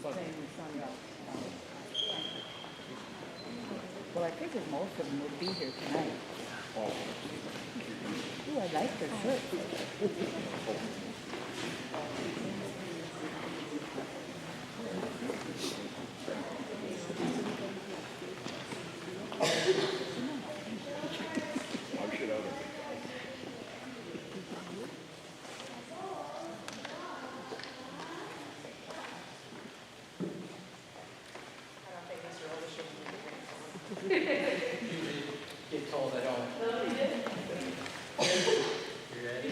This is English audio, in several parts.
playing the sun out. Well, I figured most of them would be here tonight. Ooh, I like their shirt. Get told I don't. You ready?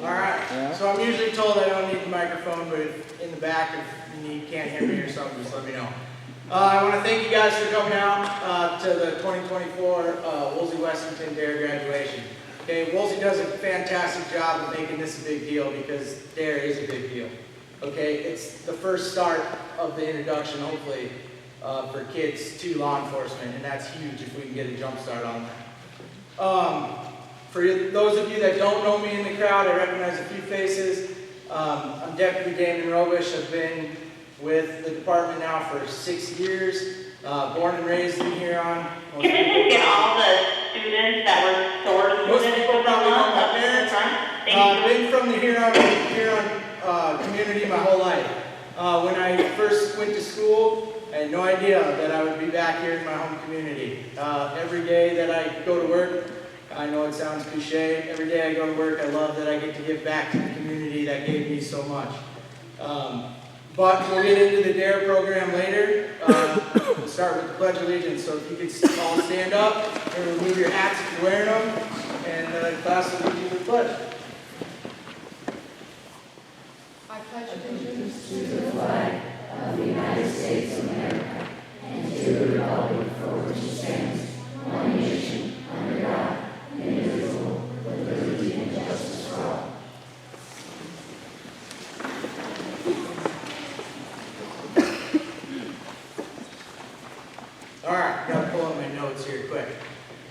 All right. So I'm usually told I don't need the microphone, but if in the back, if you can't hear me or something, just let me know. I want to thank you guys for coming out to the 2024 Woolsey Wessington D.A.R.E graduation. Okay, Woolsey does a fantastic job of making this a big deal because D.A.R.E is a big deal. Okay, it's the first start of the introduction, hopefully, for kids to law enforcement, and that's huge if we can get a jump start on that. For those of you that don't know me in the crowd, I recognize a few faces. I'm Deputy Damon Robish. I've been with the department now for 6 years. Born and raised in Huron. Can we just get all the students that were stored? Most people probably know my parents. I've been from the Huron community my whole life. When I first went to school, I had no idea that I would be back here in my home community. Every day that I go to work, I know it sounds cliche, every day I go to work, I love that I get to give back to the community that gave me so much. But we'll get into the D.A.R.E program later. We'll start with the Pledge of Allegiance. So if you could all stand up and remove your hats if you're wearing them, and the class will lead you to the pledge. I pledge allegiance to the flag of the United States of America and to the republic for which it stands, one nation, under God, indivisible, with liberty and justice for all. All right, got to pull up my notes here quick.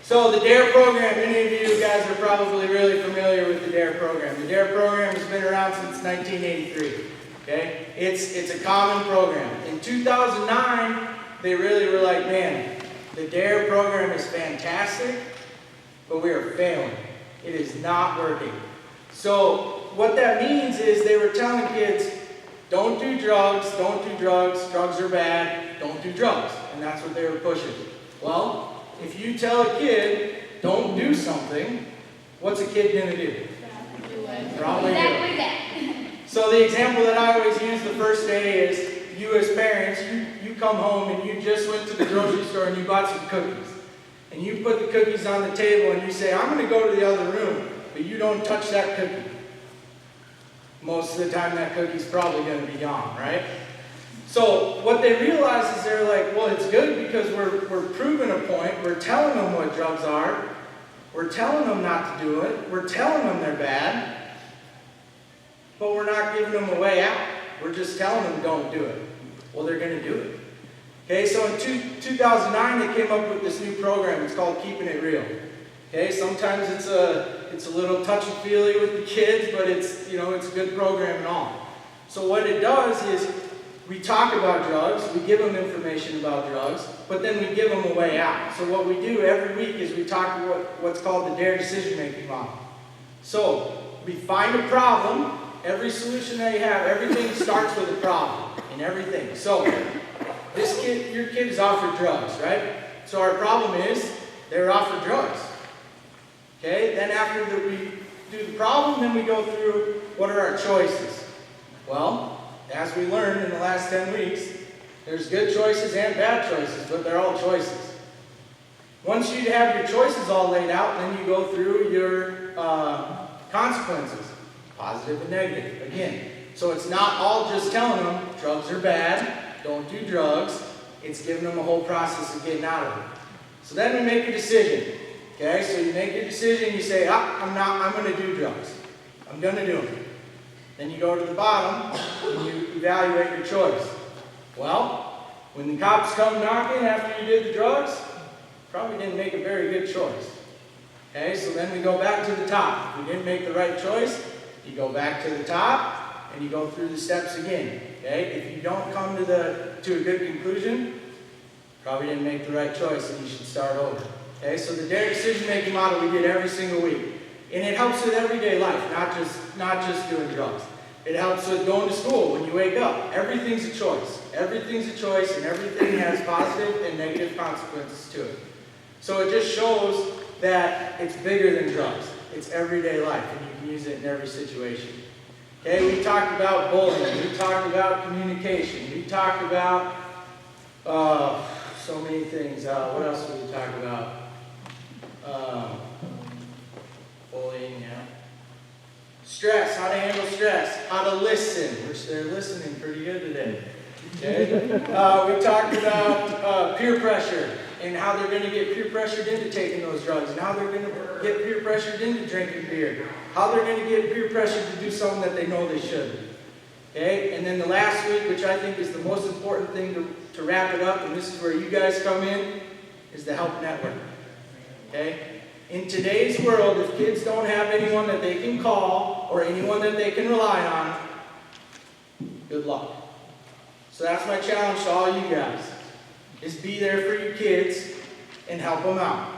So the D.A.R.E program, many of you guys are probably really familiar with the D.A.R.E program. The D.A.R.E program has been around since 1983. Okay, it's a common program. In 2009, they really were like, man, the D.A.R.E program is fantastic, but we are failing. It is not working. So what that means is they were telling kids, don't do drugs, drugs are bad, don't do drugs. And that's what they were pushing. Well, if you tell a kid, don't do something, what's a kid going to do? Probably do it. So the example that I always use the first day is, you as parents, you come home and you just went to the grocery store and you bought some cookies. And you put the cookies on the table and you say, I'm going to go to the other room, but you don't touch that cookie. Most of the time that cookie's probably going to be gone, right? So what they realize is they're like, well, it's good because we're proving a point. We're telling them what drugs are. We're telling them not to do it. We're telling them they're bad. But we're not giving them a way out. We're just telling them don't do it. Well, they're going to do it. Okay, so in 2009, they came up with this new program. It's called Keeping It Real. Okay, sometimes it's a little touchy-feely with the kids, but it's a good program and all. So what it does is we talk about drugs, we give them information about drugs, but then we give them a way out. So what we do every week is we talk about what's called the D.A.R.E decision-making model. So we find a problem. Every solution that you have, everything starts with a problem in everything. So your kid is offered drugs, right? So our problem is they're offered drugs. Okay, then after we do the problem, then we go through what are our choices. Well, as we learned in the last 10 weeks, there's good choices and bad choices, but they're all choices. Once you have your choices all laid out, then you go through your consequences, positive and negative, again. So it's not all just telling them drugs are bad, don't do drugs. It's giving them a whole process of getting out of it. So then we make a decision. Okay, so you make your decision, you say, I'm going to do drugs. I'm going to do them. Then you go to the bottom and you evaluate your choice. Well, when the cops come knocking after you did the drugs, probably didn't make a very good choice. Okay, so then we go back to the top. If we didn't make the right choice, you go back to the top and you go through the steps again. Okay, if you don't come to a good conclusion, probably didn't make the right choice and you should start over. Okay, so the D.A.R.E decision-making model we did every single week. And it helps with everyday life, not just doing drugs. It helps with going to school when you wake up. Everything's a choice. Everything's a choice and everything has positive and negative consequences to it. So it just shows that it's bigger than drugs. It's everyday life and you can use it in every situation. Okay, we talked about bullying. We talked about communication. We talked about so many things. What else did we talk about? Bullying, yeah. Stress, how to handle stress, how to listen, which they're listening pretty good today. Okay? We talked about peer pressure and how they're going to get peer pressured into taking those drugs and how they're going to get peer pressured into drinking beer, how they're going to get peer pressured to do something that they know they shouldn't. Okay? And then the last week, which I think is the most important thing to wrap it up, and this is where you guys come in, is the help network. Okay? In today's world, if kids don't have anyone that they can call or anyone that they can rely on, good luck. So that's my challenge to all you guys, is be there for your kids and help them out.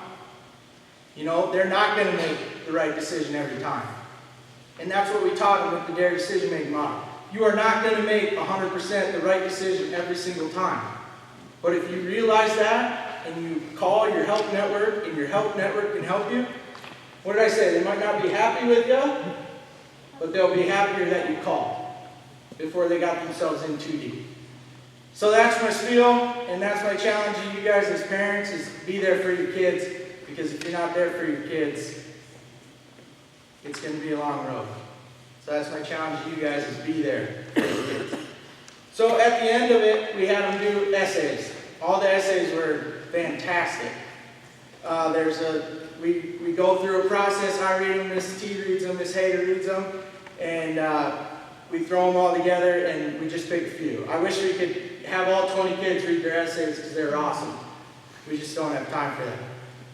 You know, they're not going to make the right decision every time. And that's what we taught them with the D.A.R.E decision-making model. You are not going to make 100% the right decision every single time. But if you realize that, and you call your help network, and your help network can help you, what did I say? They might not be happy with you, but they'll be happier that you called before they got themselves in too deep. So that's my spiel, and that's my challenge to you guys as parents, is be there for your kids, because if you're not there for your kids, it's going to be a long road. So that's my challenge to you guys, is be there for your kids. So at the end of it, we had them do essays. All the essays were fantastic. We go through a process. I read them, Miss T reads them, Miss Hayter reads them, and we throw them all together and we just pick a few. I wish we could have all 20 kids read their essays because they're awesome. We just don't have time for that.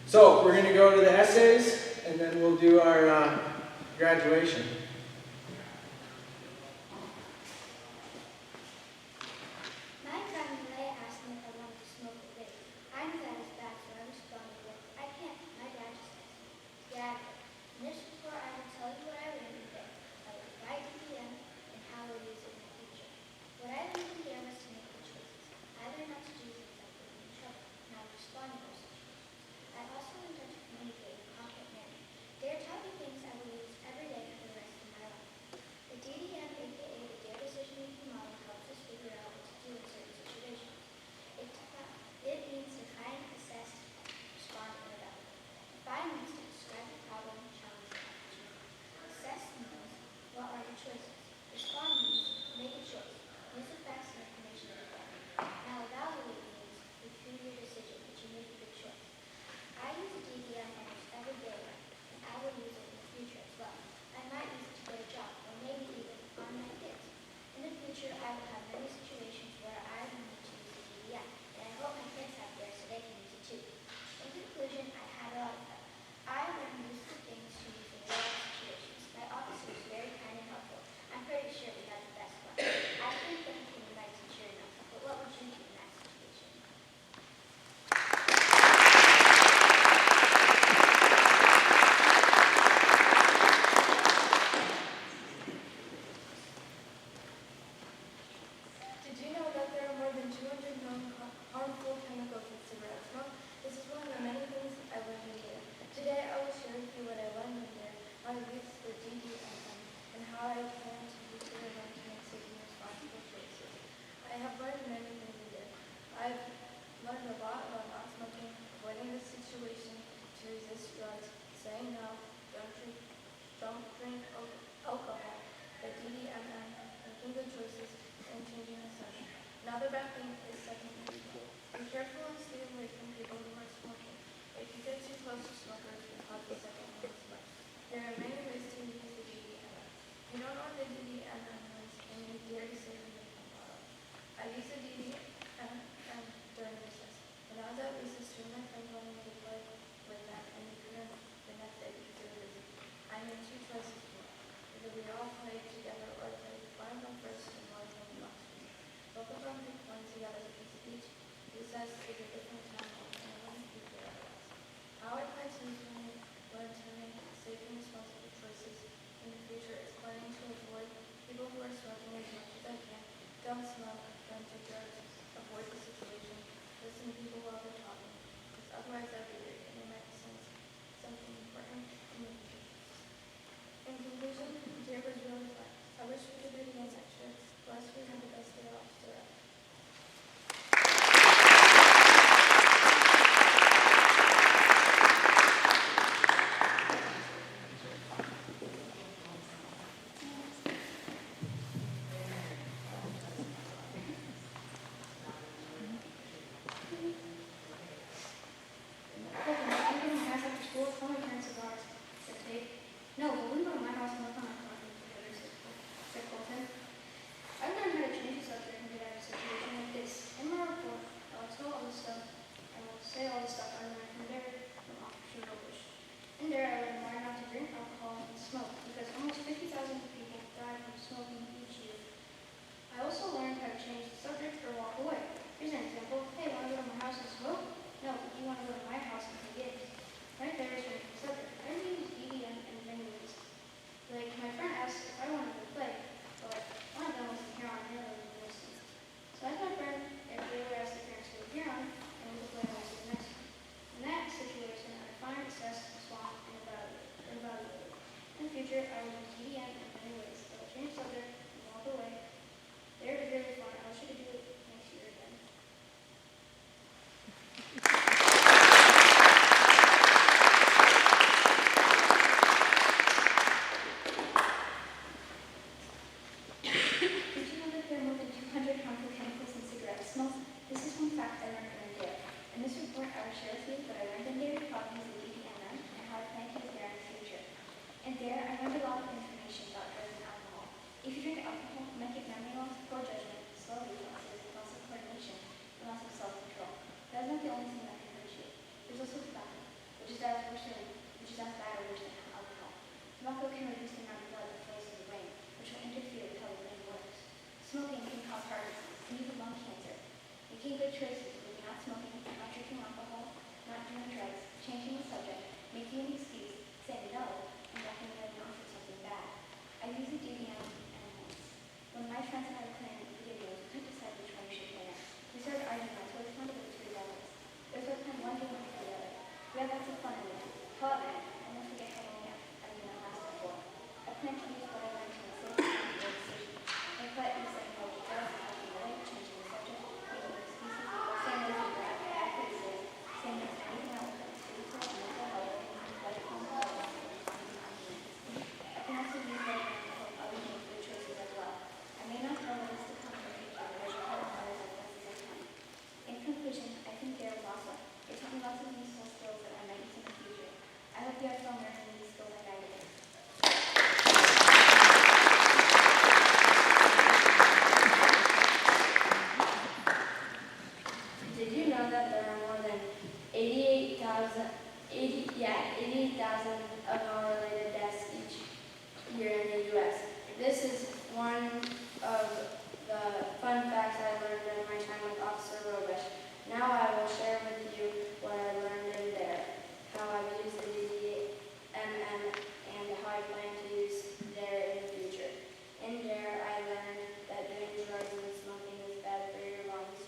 So we're going to go to the essays and then we'll do our graduation. My friend Leia asked me if I wanted to smoke a vape. I knew that was bad, so I responded with, I can't. My dad just asked me. Dad, and this is before I would tell you what I learned today. I would write DDM and how we'll use it in the future. What I learned in DDM was to make good choices. I learned not to do things that put me in trouble, and how to respond to those situations. I also learned how to communicate in a confident manner. They are taught me things I will use every day for the rest of my life. The DDM, aka the D.A.R.E decision-making model, helps us figure out what to do in certain situations. It means define, assess, respond, and evaluate. Define means to describe the problem, challenge, and opportunity. Assess means what are your choices. Respond means make a choice. Use the facts and information that you get. Now evaluate means review your decision, that you made a good choice. I use the DDM almost every day, and I will use it in the future as well. I might use it to get a job, or maybe even on my kids. In the future, I will have many situations where I will need to use the DDM, and I hope my kids have theirs so they can use it too. In conclusion, I had a lot of fun. I learned useful things to use in real life situations. My officer was very kind and helpful. I'm pretty sure we had the best fun. I think that became a nice teacher enough, but what would you do in that situation? Did you know that there are more than 200 known harmful chemicals in cigarette smoke? This is one of the many things I learned in there. Today I will share with you what I learned in there, how to use the DDM, and how I plan to use it to make safe and responsible choices. I have learned many things in there. I've learned a lot about not smoking, avoiding the situation, to resist drugs, saying no, don't drink alcohol, the DDM, making good choices, and changing assumptions. Another bad thing is secondhand smoke. Be careful and stay away from people who are smoking. If you get too close to smokers, it can cause a secondhand smoke. There are many ways to use the DDM. If you don't know what the DDM is, then you D.A.R.E decision-making model. I use the DDM during recess. When I was at recess, two of my friends wanted me to play with them, and we couldn't the next day. only two choices here. Either we all play together or play one of them first and one of them last. Both of them pick one together as a piece of each. Recess is a different time and I wouldn't be here otherwise. How I plan to learn to make safe and responsible choices in the future is planning to avoid people who are smoking as much as I can. Don't smoke, don't take drugs, avoid the situation, listen to people while they're talking, because otherwise I'd be weird and they might sense something important in the future. In conclusion, D.A.R.E was really fun. I wish we could do it again next year. Bless we have the best day off to it. No, but we go to my house and look on our phone together, said Colton. I've learned how to change the subject and get out of a situation like this. In my report, I'll tell all the stuff, I will say all the stuff I learned from D.A.R.E from Officer Robish. In D.A.R.E, I learned why not to drink alcohol and smoke, because almost 50,000 people die from smoking each year. I also learned how to change the subject or walk away. Here's an example. Hey, want to go to my house and smoke? No, but you want to go to my house and play games. Right there is changing the subject. I use EDM in many ways. Like, my friend asked if I wanted to play, but one of them wasn't here on the other than listening. So I asked my friend if they would ask the parents to be here on, and we could play on the next one. In that situation, I find, assess, respond, and evaluate. In the future, I will use EDM in many ways. I will change the subject and walk away. D.A.R.E is really fun. I wish I could do it next year again. Did you know that there are more than 200 harmful chemicals in cigarette smoke? This is one fact I learned in D.A.R.E. In this report, I will share with you what I learned in D.A.R.E. about these DDMM and how I plan to use D.A.R.E. in the future. In D.A.R.E., I learned a lot of information about drugs and alcohol. If you drink alcohol, you might get memory loss, poor judgment, slow reflexes, loss of coordination, and loss of self-control. That is not the only thing that can hurt you. There's also tobacco, which is as bad or worse than alcohol. Tobacco can reduce the amount of blood that flows to the brain, which will interfere with how the brain works. Smoking can cause heart disease and even lung cancer. Making good choices would be not smoking, not drinking alcohol, not doing drugs, changing the subject, making an excuse, saying no, and walking away not for something bad. I use the DDM and once. When my friends and I were playing video games, we couldn't decide which one we should play next. We started arguing until we found the two levels. There's no time one game after the other. We had lots of fun in it. However, I never forget how long that argument lasted for. I plan to use what I learned to make safe and responsible decisions. My quiet and saying no to drugs, walking away, changing the subject, making excuses, saying no to bad criticism, saying no to anything else that is physical and mental health, lifelong development, and responding to arguments. I can also use what I learned to help others make good choices as well. I may not know what is to come in the future, but I should help others as best as I can. In conclusion, I think D.A.R.E was awesome. It taught me lots of useful skills that I might use in the future. I hope you have fun learning these skills like I did. Did you know that there are more than 88,000 alcohol-related deaths each year in the U.S.? This is one of the fun facts I learned in my time with Officer Robish. Now I will share with you what I learned in D.A.R.E, how I've used the DDMM, and how I plan to use D.A.R.E in the future. In D.A.R.E, I learned that doing drugs and smoking is bad for your lungs.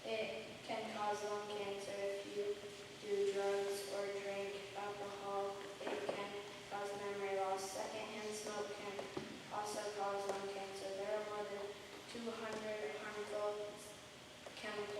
It can cause lung cancer if you do drugs or drink alcohol. It can cause memory loss. Secondhand smoke can also cause lung cancer. There are more than 200 harmful chemicals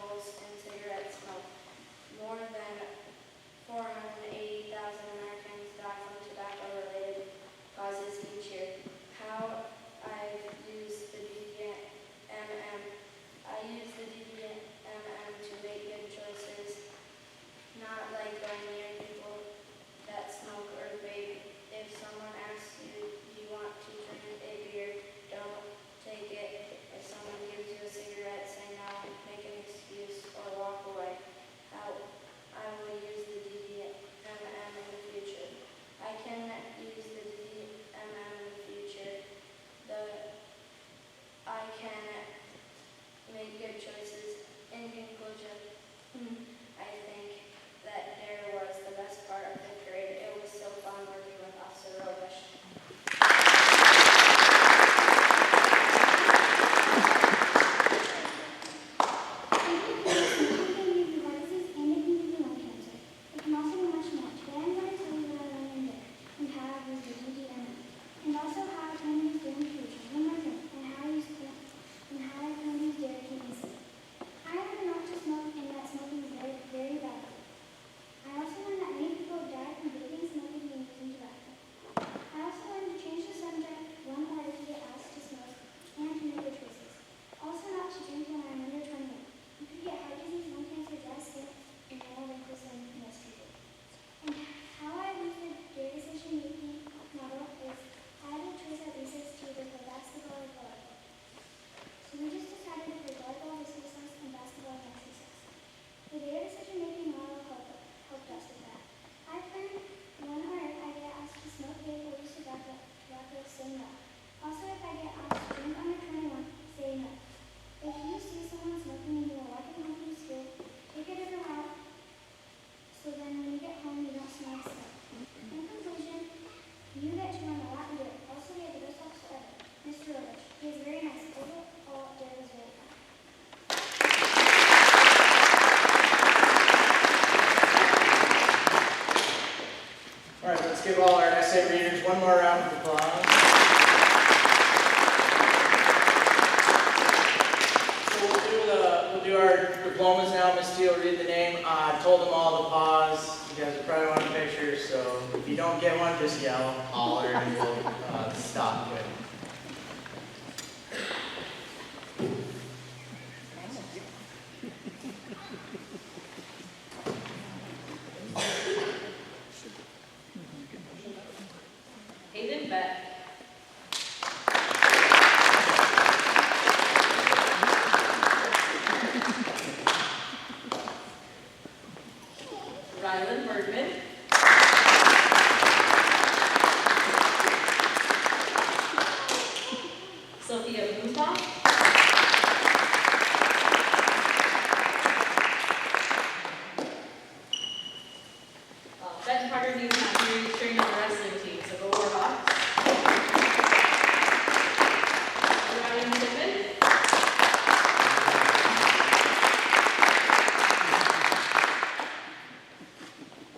essay readers. One more round of applause. So we'll do our diplomas now. Miss T will read the name. I told them all to pause. You guys will probably want a picture, so if you don't get one, just yell, holler, and we'll stop quick. Hayden Beck. Rylan Bergman. Sophia Blumenthal. Ben Carter, he's not here, he's training on the wrestling team, so go Warhawks. Ryan Pittman.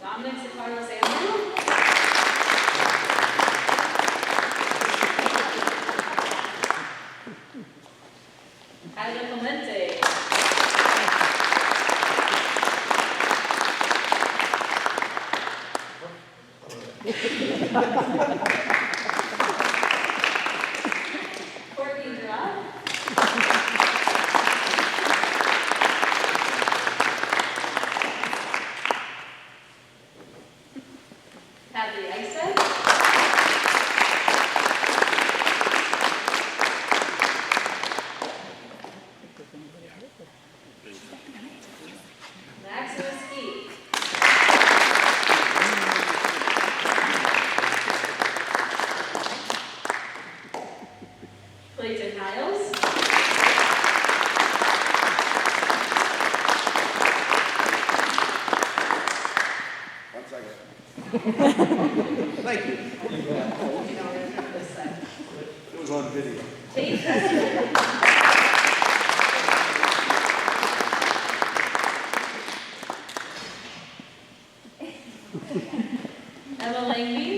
Dominic Sicarlos Andrew. Kyla Clemente. Courtney Gerard. Hadley Eisen. Maximus Keith. Clayton Hiles. One second. Thank you. It was on video. Tate Preston. Emma Langby.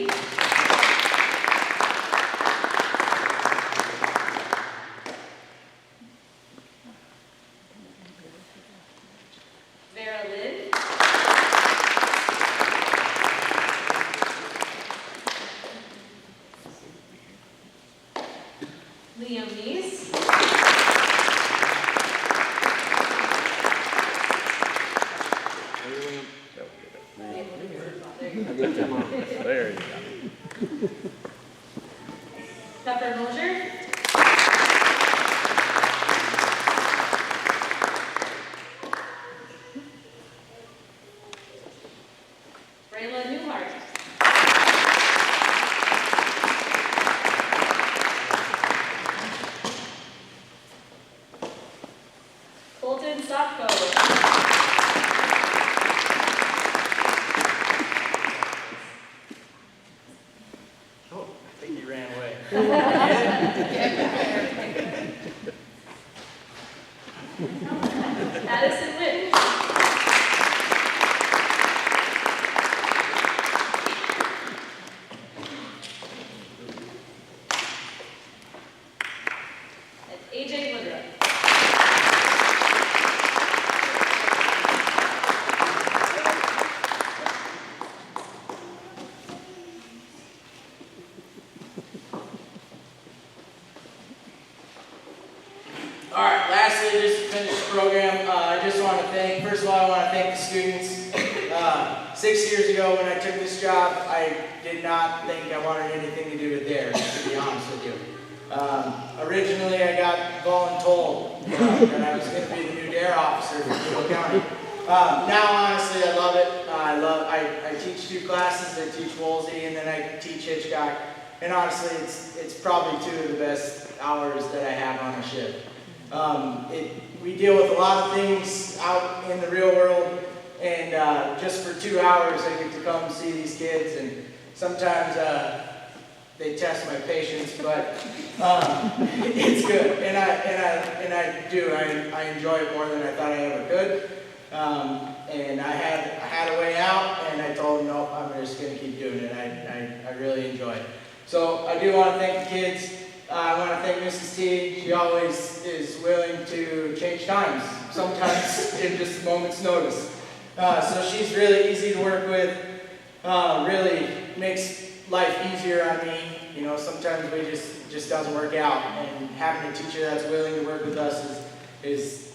Vera Lynn. Liam Neese. There you go. Pepper Mosier. Rayla Newhart. Colton Sopko. Oh, I think he ran away. Addison Witt. And AJ Woodruff. All right, lastly, just to finish the program, I just want to thank, first of all, I want to thank the students. 6 years ago when I took this job, I did not think I wanted anything to do with D.A.R.E, to be honest with you. Originally, I got voluntold that I was going to be the new D.A.R.E officer for Kittle County. Now, honestly, I love it. I teach 2 classes. I teach Woolsey and then I teach Hitchcock. And honestly, it's probably 2 of the best hours that I have on a shift. We deal with a lot of things out in the real world, and just for 2 hours I get to come see these kids, and sometimes they test my patience, but it's good, and I do. I enjoy it more than I thought I ever could. And I had a way out, and I told them, no, I'm just going to keep doing it. I really enjoy it. So I do want to thank the kids. I want to thank Mrs. T. She always is willing to change times, sometimes in just a moment's notice. So she's really easy to work with, really makes life easier on me. You know, sometimes we just doesn't work out, and having a teacher that's willing to work with us is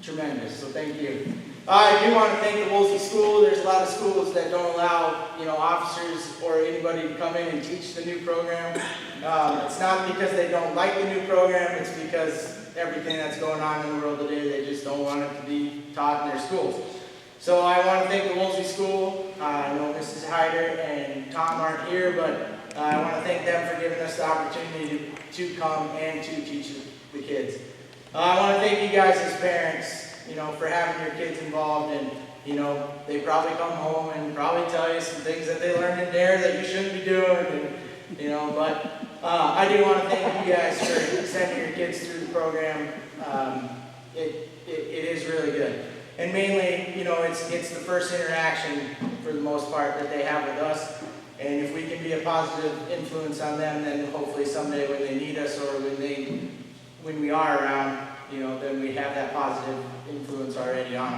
tremendous, so thank you. I do want to thank the Woolsey School. There's a lot of schools that don't allow, you know, officers or anybody to come in and teach the new program. It's not because they don't like the new program, it's because everything that's going on in the world today, they just don't want it to be taught in their schools. So I want to thank the Woolsey School. I know Mrs. Hyder and Tom aren't here, but I want to thank them for giving us the opportunity to come and to teach the kids. I want to thank you guys as parents, you know, for having your kids involved, and, you know, they probably come home and probably tell you some things that they learned in D.A.R.E that you shouldn't be doing, and, you know, but I do want to thank you guys for sending your kids through the program. It is really good. And mainly, you know, it's the first interaction, for the most part, that they have with us. And if we can be a positive influence on them, then hopefully someday when they need us or when we are around, you know, then we have that positive influence already on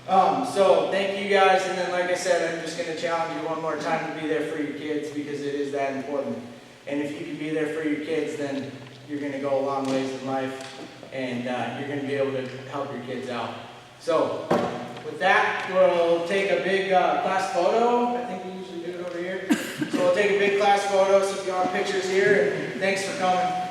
them. So thank you guys, and then like I said, I'm just going to challenge you one more time to be there for your kids, because it is that important. And if you can be there for your kids, then you're going to go a long ways in life, and you're going to be able to help your kids out. So with that, we'll take a big class photo. I think we usually do it over here. So we'll take a big class photo, so if you want pictures here, and thanks for coming.